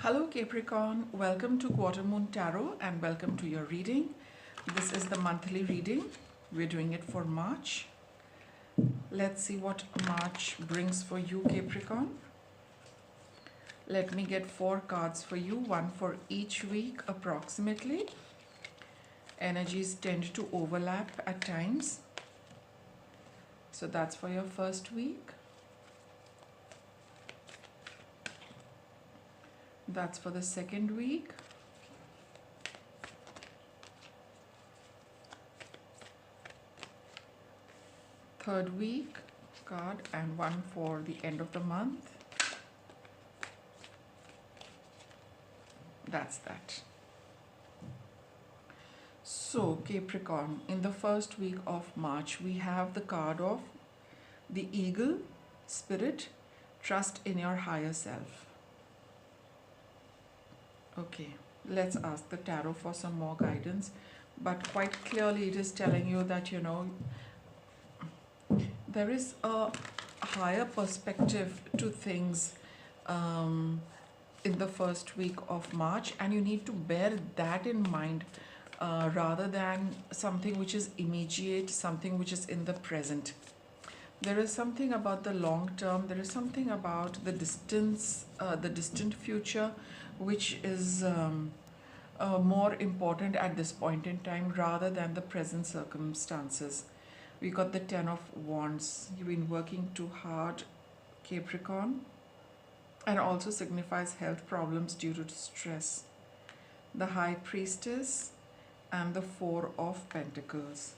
Hello Capricorn, welcome to Quarter Moon Tarot and welcome to your reading. This is the monthly reading. We're doing it for March. Let's see what March brings for you, Capricorn. Let me get 4 cards for you, one for each week approximately. Energies tend to overlap at times. So that's for your first week. That's for the second week. Third week card and one for the end of the month. That's that. So Capricorn, in the first week of March, we have the card of the Eagle, Spirit, trust in your higher self. Okay, let's ask the tarot for some more guidance, but quite clearly it is telling you that, there is a higher perspective to things in the first week of March, and you need to bear that in mind rather than something which is immediate, something which is in the present. There is something about the long term, there is something about the distance, the distant future, which is more important at this point in time rather than the present circumstances. We got the 10 of Wands. You've been working too hard, Capricorn, and also signifies health problems due to stress. The High Priestess and the 4 of Pentacles.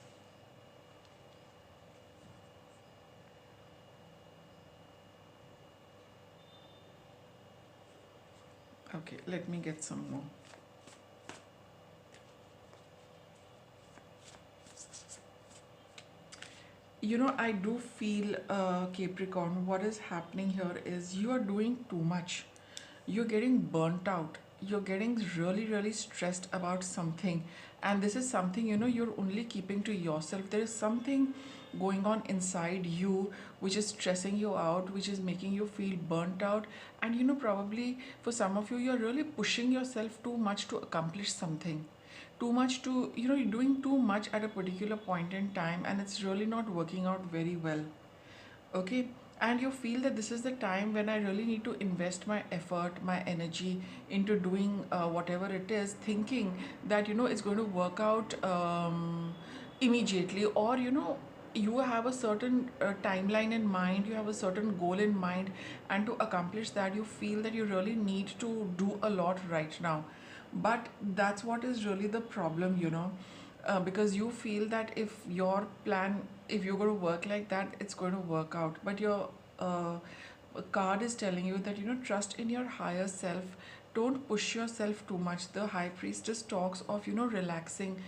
Okay, let me get some more. I do feel, Capricorn, what is happening here is you are doing too much. You're getting burnt out. You're getting really, really stressed about something. And this is something, you're only keeping to yourself. There is something going on inside you which is stressing you out, which is making you feel burnt out. And probably for some of you, you're really pushing yourself too much to accomplish something. Too much to, you're doing too much at a particular point in time, and it's really not working out very well. Okay, and you feel that this is the time when I really need to invest my effort, my energy into doing whatever it is, thinking that it's going to work out immediately, or you have a certain timeline in mind, you have a certain goal in mind, and to accomplish that you feel that you really need to do a lot right now. But that's what is really the problem, because you feel that if your plan, if you're going to work like that, it's going to work out. But your card is telling you that trust in your higher self. Don't push yourself too much. The High Priestess talks of relaxing.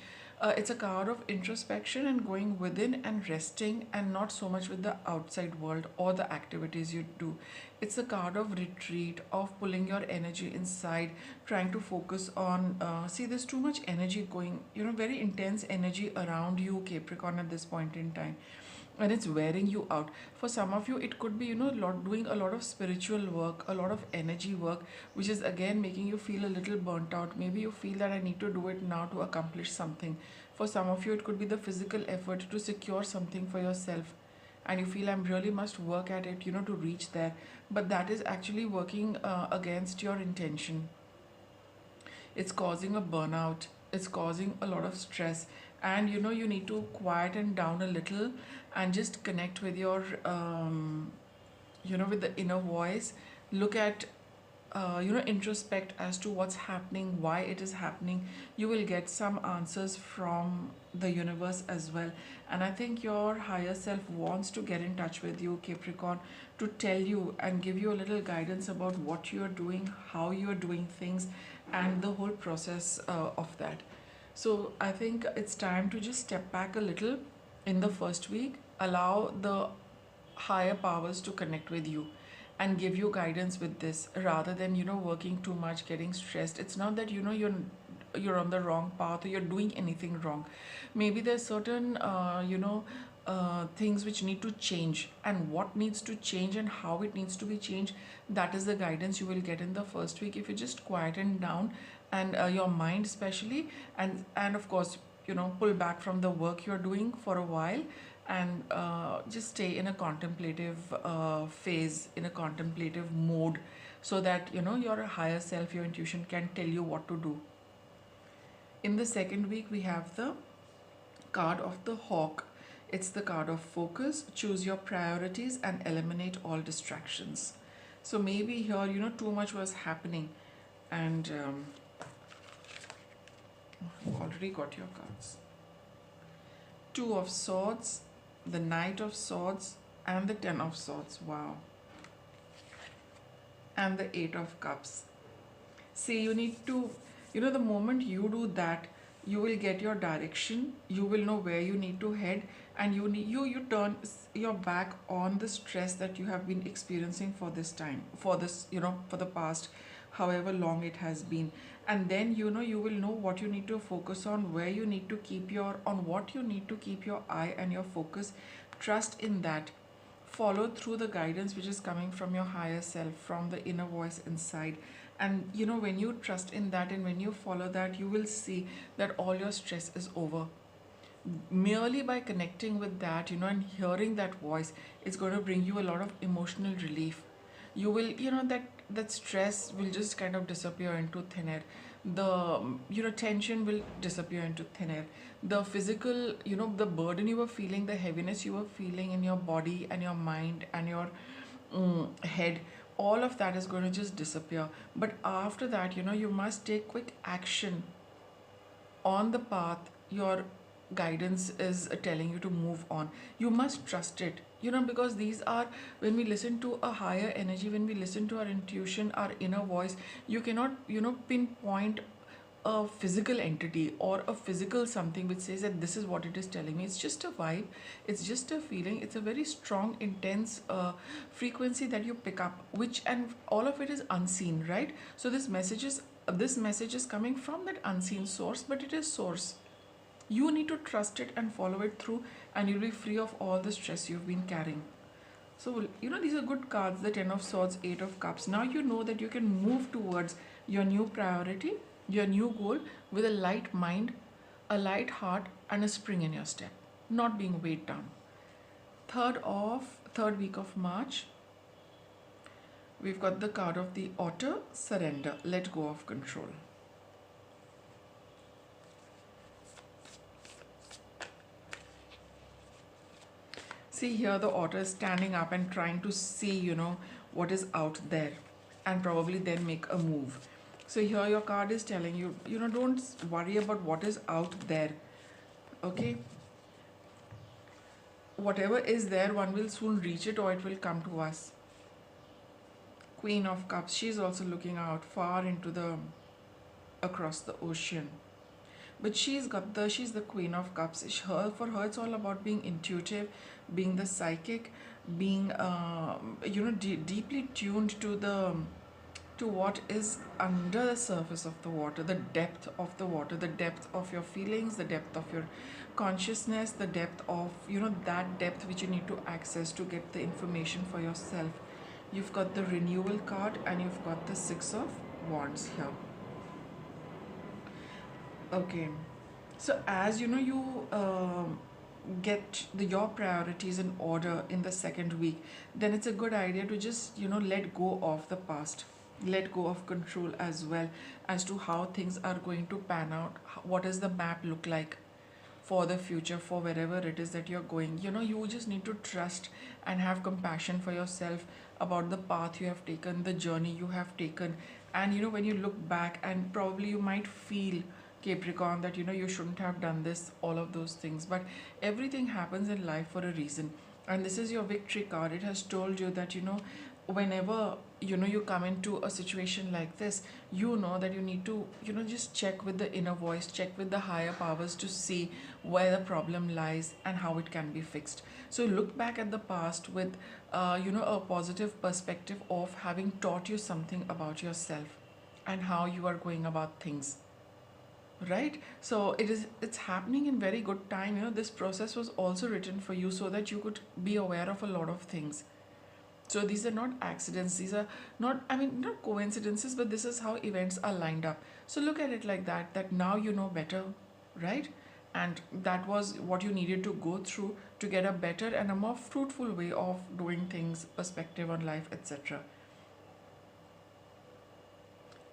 It's a card of introspection and going within and resting, and not so much with the outside world or the activities you do. It's a card of retreat, of pulling your energy inside, trying to focus on, see, there's too much energy going, very intense energy around you, Capricorn, at this point in time. And it's wearing you out. For some of you, it could be, doing a lot of spiritual work, a lot of energy work, which is again making you feel a little burnt out. Maybe you feel that I need to do it now to accomplish something. For some of you, it could be the physical effort to secure something for yourself, and you feel I really must work at it, to reach there. But that is actually working against your intention. It's causing a burnout, it's causing a lot of stress, and you need to quieten down a little and just connect with your with the inner voice. Look at introspect as to what's happening, why it is happening. You will get some answers from the universe as well. And I think your higher self wants to get in touch with you, Capricorn, to tell you and give you a little guidance about what you are doing, how you are doing things, and the whole process of that. So I think it's time to just step back a little in the first week, allow the higher powers to connect with you and give you guidance with this, rather than working too much, getting stressed. It's not that you're on the wrong path or you're doing anything wrong. Maybe there's certain things which need to change, and what needs to change and how it needs to be changed. That is the guidance you will get in the first week if you just quieten down, and your mind especially, and of course, pull back from the work you're doing for a while, and just stay in a contemplative phase, in a contemplative mode, so that your higher self, your intuition can tell you what to do. In the second week, we have the card of the hawk. It's the card of focus. Choose your priorities and eliminate all distractions. So maybe here, too much was happening, and you've already got your cards. Two of Swords, the Knight of Swords, and the Ten of Swords. Wow. And the Eight of Cups. See, you need to, the moment you do that, you will get your direction, you will know where you need to head, and you turn your back on the stress that you have been experiencing for this time, for this, for the past however long it has been. And then you will know what you need to focus on, where you need to keep on what you need to keep your eye and your focus. Trust in that. Follow through the guidance which is coming from your higher self, from the inner voice inside. And when you trust in that and when you follow that, you will see that all your stress is over. Merely by connecting with that, and hearing that voice, it's going to bring you a lot of emotional relief. You will, that stress will just kind of disappear into thin air. The tension will disappear into thin air. The physical, the burden you were feeling, the heaviness you were feeling in your body and your mind and your head, all of that is going to just disappear. But after that, you must take quick action on the path your guidance is telling you to move on. You must trust it, because these are, when we listen to a higher energy, when we listen to our intuition, our inner voice, you cannot pinpoint a physical entity or a physical something which says that this is what it is telling me. It's just a vibe, it's just a feeling, it's a very strong, intense frequency that you pick up, which, and all of it is unseen, right? So this message is coming from that unseen source, but it is source. You need to trust it and follow it through, and you'll be free of all the stress you've been carrying. So, these are good cards, the Ten of Swords, Eight of Cups. Now you know that you can move towards your new priority, your new goal, with a light mind, a light heart, and a spring in your step, not being weighed down. Third week of March, we've got the card of the Otter, surrender, let go of control. See here, the otter is standing up and trying to see, what is out there, and probably then make a move. So here your card is telling you, don't worry about what is out there, okay? Whatever is there, one will soon reach it, or it will come to us. Queen of Cups, she's also looking out far across the ocean. But she's the Queen of Cups. For her, it's all about being intuitive, being the psychic, being deeply tuned to what is under the surface of the water, the depth of the water, the depth of your feelings, the depth of your consciousness, the depth of that depth which you need to access to get the information for yourself. You've got the renewal card, and you've got the Six of Wands here. Okay, so as you get your priorities in order in the second week, then it's a good idea to just let go of the past, let go of control as well, as to how things are going to pan out. What does the map look like for the future, for wherever it is that you're going? You just need to trust and have compassion for yourself about the path you have taken, the journey you have taken. And when you look back, and probably you might feel, Capricorn, that you shouldn't have done this, all of those things, but everything happens in life for a reason. And this is your victory card. It has told you that whenever you come into a situation like this, that you need to just check with the inner voice, check with the higher powers to see where the problem lies and how it can be fixed. So look back at the past with a positive perspective of having taught you something about yourself and how you are going about things. right? So it's happening in very good time. This process was also written for you so that you could be aware of a lot of things. So these are not accidents, these are not, I mean, not coincidences, but this is how events are lined up. So look at it like that, that now you know better, right? And that was what you needed to go through to get a better and a more fruitful way of doing things, perspective on life, etc.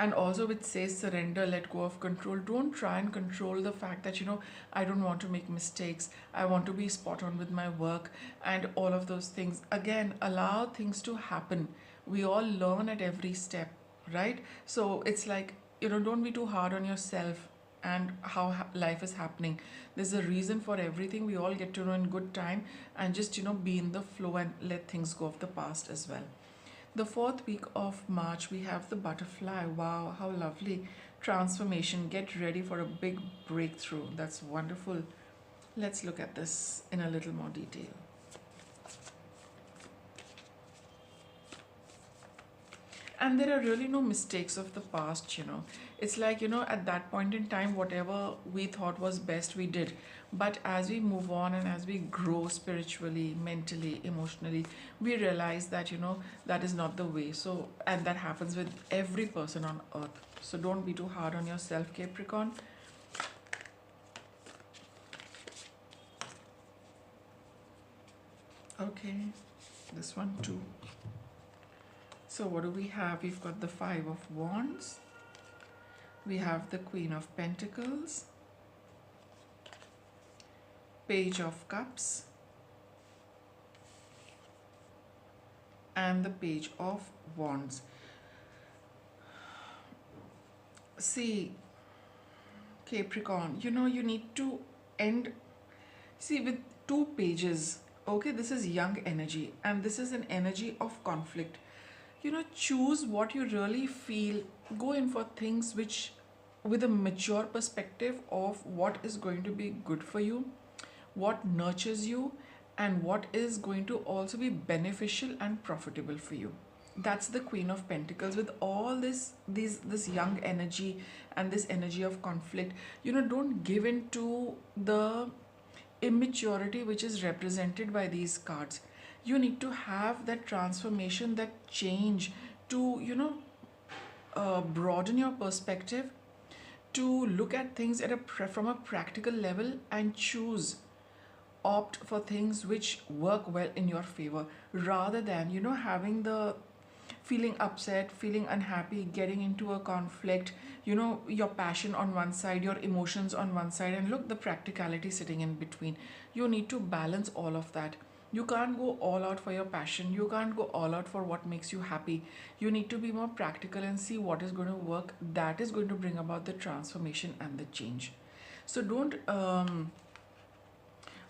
And also it says surrender, let go of control. Don't try and control the fact that I don't want to make mistakes, I want to be spot on with my work, and all of those things. Again, allow things to happen. We all learn at every step, right? So it's like, don't be too hard on yourself and how life is happening. There's a reason for everything. We all get to know in good time, and just be in the flow and let things go of the past as well. The fourth week of March, we have the butterfly. Wow, how lovely. Transformation. Get ready for a big breakthrough. That's wonderful. Let's look at this in a little more detail. And there are really no mistakes of the past. It's like, at that point in time, whatever we thought was best, we did. But as we move on and as we grow spiritually, mentally, emotionally, we realize that, that is not the way. So, and that happens with every person on earth. So don't be too hard on yourself, Capricorn. Okay, this one too. So what do we have? We've got the Five of Wands. We have the Queen of Pentacles, Page of Cups, and the Page of Wands. See, Capricorn, you need to end, see, with two pages. Okay, this is young energy, and this is an energy of conflict. Choose what you really feel. Go in for things which, with a mature perspective of what is going to be good for you, what nurtures you, and what is going to also be beneficial and profitable for you. That's the Queen of Pentacles with all this young energy and this energy of conflict. Don't give in to the immaturity which is represented by these cards. You need to have that transformation, that change, to broaden your perspective, to look at things from a practical level, and choose, opt for things which work well in your favor, rather than having the feeling upset, feeling unhappy, getting into a conflict, your passion on one side, your emotions on one side, and look, the practicality sitting in between. You need to balance all of that. You can't go all out for your passion, you can't go all out for what makes you happy. You need to be more practical and see what is going to work, that is going to bring about the transformation and the change. So don't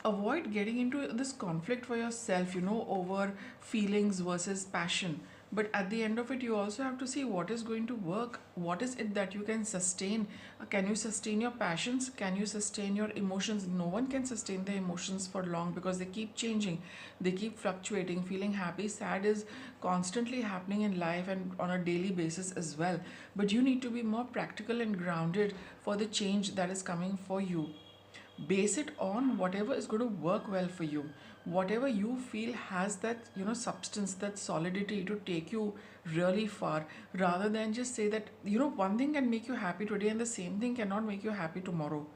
avoid getting into this conflict for yourself, over feelings versus passion. But at the end of it, you also have to see what is going to work. What is it that you can sustain? Can you sustain your passions? Can you sustain your emotions? No one can sustain their emotions for long, because they keep changing, they keep fluctuating. Feeling happy, sad is constantly happening in life and on a daily basis as well. But you need to be more practical and grounded for the change that is coming for you. Base it on whatever is going to work well for you, whatever you feel has that substance, that solidity to take you really far, rather than just say that one thing can make you happy today and the same thing cannot make you happy tomorrow.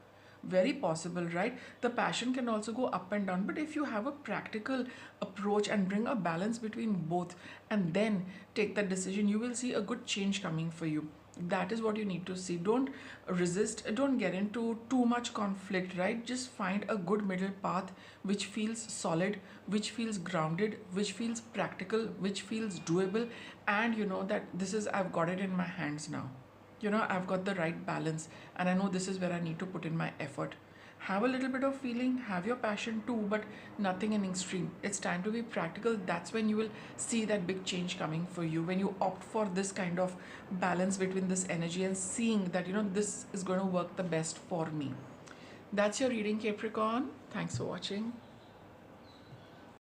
Very possible, right? The passion can also go up and down, but if you have a practical approach and bring a balance between both, and then take that decision, you will see a good change coming for you. That is what you need to see. Don't resist, don't get into too much conflict, right? Just find a good middle path which feels solid, which feels grounded, which feels practical, which feels doable, and that this is, I've got it in my hands now. I've got the right balance, and I know this is where I need to put in my effort. Have a little bit of feeling, have your passion too, but nothing in extreme. It's time to be practical. That's when you will see that big change coming for you, when you opt for this kind of balance between this energy and seeing that this is going to work the best for me. That's your reading, Capricorn. Thanks for watching.